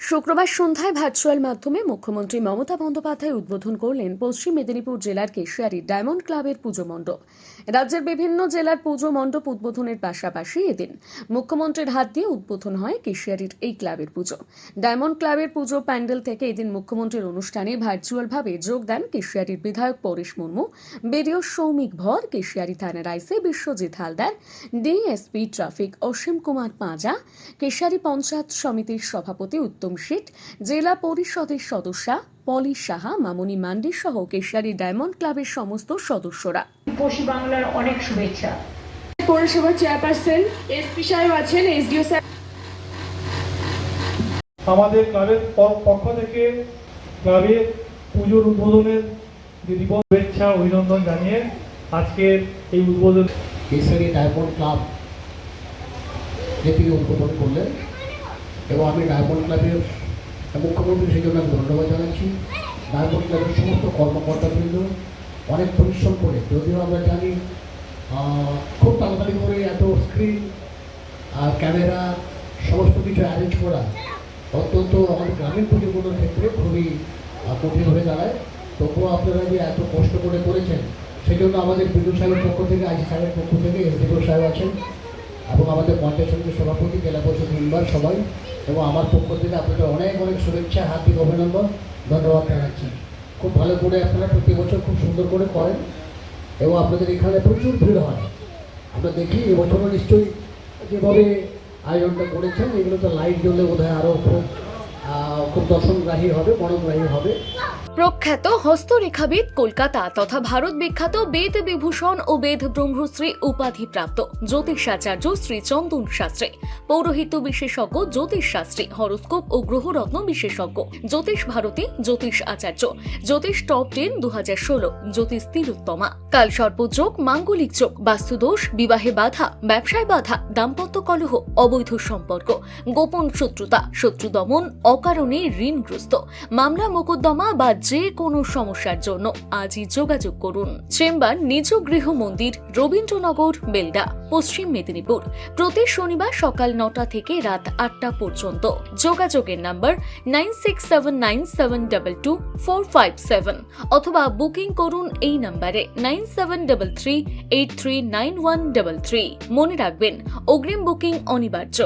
শুক্রবার সন্ধ্যায় ভার্চুয়াল মাধ্যমে মুখ্যমন্ত্রী মমতা বন্দ্যোপাধ্যায় উদ্বোধন করলেন পশ্চিম মেদিনীপুর জেলার কেশিয়ারি ডায়মন্ড ক্লাবের পুজো মণ্ডপ। রাজ্যের বিভিন্ন জেলার পুজো মণ্ডপ উদ্বোধনের পাশাপাশি এদিন মুখ্যমন্ত্রীর হাত দিয়ে উদ্বোধন হয় কেশিয়ারির এই ক্লাবের পুজো। ডায়মন্ড ক্লাবের পুজো প্যান্ডেল থেকে এদিন মুখ্যমন্ত্রীর অনুষ্ঠানে ভার্চুয়ালভাবে যোগ দেন কেশিয়ারির বিধায়ক পরেশ মুর্মু, বিডিও সৌমিক ভর, কেশিয়ারি থানার আইসি বিশ্বজিৎ হালদার, ডিএসপি ট্রাফিক অসীম কুমার পাঁজা, কেশিয়ারি পঞ্চায়েত সমিতির সভাপতি উত্তম শীত, জেলা পরিষদের সদস্যা পলি সাহা, মামনি মান্ডি সহ কেশিয়ারি ডায়মন্ড ক্লাবের সমস্ত সদস্যরা। পশ্চিম বাংলার অনেক শুভেচ্ছা। পৌরসভার চেয়ারপারসন এসপি সাহেব আছেন, এসডিও স্যার। আমাদের ক্লাবের পক্ষ থেকে ক্লাবের পুজোর উদ্বোধনের দিবস শুভেচ্ছা অভিনন্দন জানিয়ে আজকের এই উদ্বোধন কেশিয়ারি ডায়মন্ড ক্লাব যেটি উদ্বোধন করলেন এবং আমি ডায়মন্ড ক্লাবের মুখ্যমন্ত্রী সেই জন্য আমি ধন্যবাদ জানাচ্ছি। ডায়মন্ড ক্লাবের সমস্ত কর্মকর্তাবৃন্দ অনেক পরিশ্রম করে, যদিও আমরা জানি খুব তাড়াতাড়ি করে এত স্ক্রিন আর ক্যামেরা সমস্ত কিছু অ্যারেঞ্জ করা অত্যন্ত আমাদের গ্রামীণ পুজোগুলোর ক্ষেত্রে খুবই কঠিন হয়ে দাঁড়ায়। তবুও আপনারা যে এত কষ্ট করে করেছেন সেই জন্য আমাদের বিদ্যুৎ সাহেবের পক্ষ থেকে, আইসি সাহেবের পক্ষ থেকে, এসডিও সাহেব আছেন এবং আমাদের পঞ্চায়েত সমিতির সভাপতি, জেলা পরিষদ মেম্বার সবাই এবং আমার পক্ষ থেকে আপনাদের অনেক অনেক শুভেচ্ছা, হার্দিক অভিনন্দন, ধন্যবাদ জানাচ্ছি। খুব ভালো করে আপনারা প্রতি বছর খুব সুন্দর করে করেন এবং আপনাদের এখানে প্রচুর ভিড় হয়। আমরা দেখি এবছরও নিশ্চয়ই যেভাবে আয়োজনটা করেছেন এগুলো তো লাইট জ্বললে বোধহয় আরও খুব দর্শনগ্রাহী হবে, মনোগ্রাহী হবে। প্রখ্যাত হস্তরেখাবিদ, কলকাতা তথা ভারত বিখ্যাত বেদ বিভূষণ ও বেদ ব্রহ্মশ্রী উপাধিপ্রাপ্ত জ্যোতিষাচার্য শ্রী চন্দন শাস্ত্রী, পৌরোহিত্য বিশেষজ্ঞ জ্যোতিষ শাস্ত্রী, হরোস্কোপ ও গ্রহরত্ন বিশেষজ্ঞ, জ্যোতিষ ভারতী জ্যোতিষ আচার্য, জ্যোতিষ টপ 10 2016, জ্যোতিষ তিলোত্তমা, কাল সর্পযোগ, মাঙ্গলিক যোগ, বাস্তুদোষ, বিবাহে বাধা, ব্যবসায় বাধা, দাম্পত্য কলহ, অবৈধ সম্পর্ক, গোপন শত্রুতা, শত্রু দমন, অকারণে ঋণগ্রস্ত, মামলা মোকদ্দমা বা যে কোনো সমস্যার জন্য আজই যোগাযোগ করুন। চেম্বার নিজ গৃহ মন্দির, রবীন্দ্রনগর, বেলডা, পশ্চিম মেদিনীপুর। প্রতি শনিবার সকাল 9টা থেকে রাত 8টা পর্যন্ত। যোগাযোগের নাম্বার 9679722457 অথবা বুকিং করুন এই নাম্বারে 9733839133। মনে রাখবেন, অগ্রিম বুকিং অনিবার্য।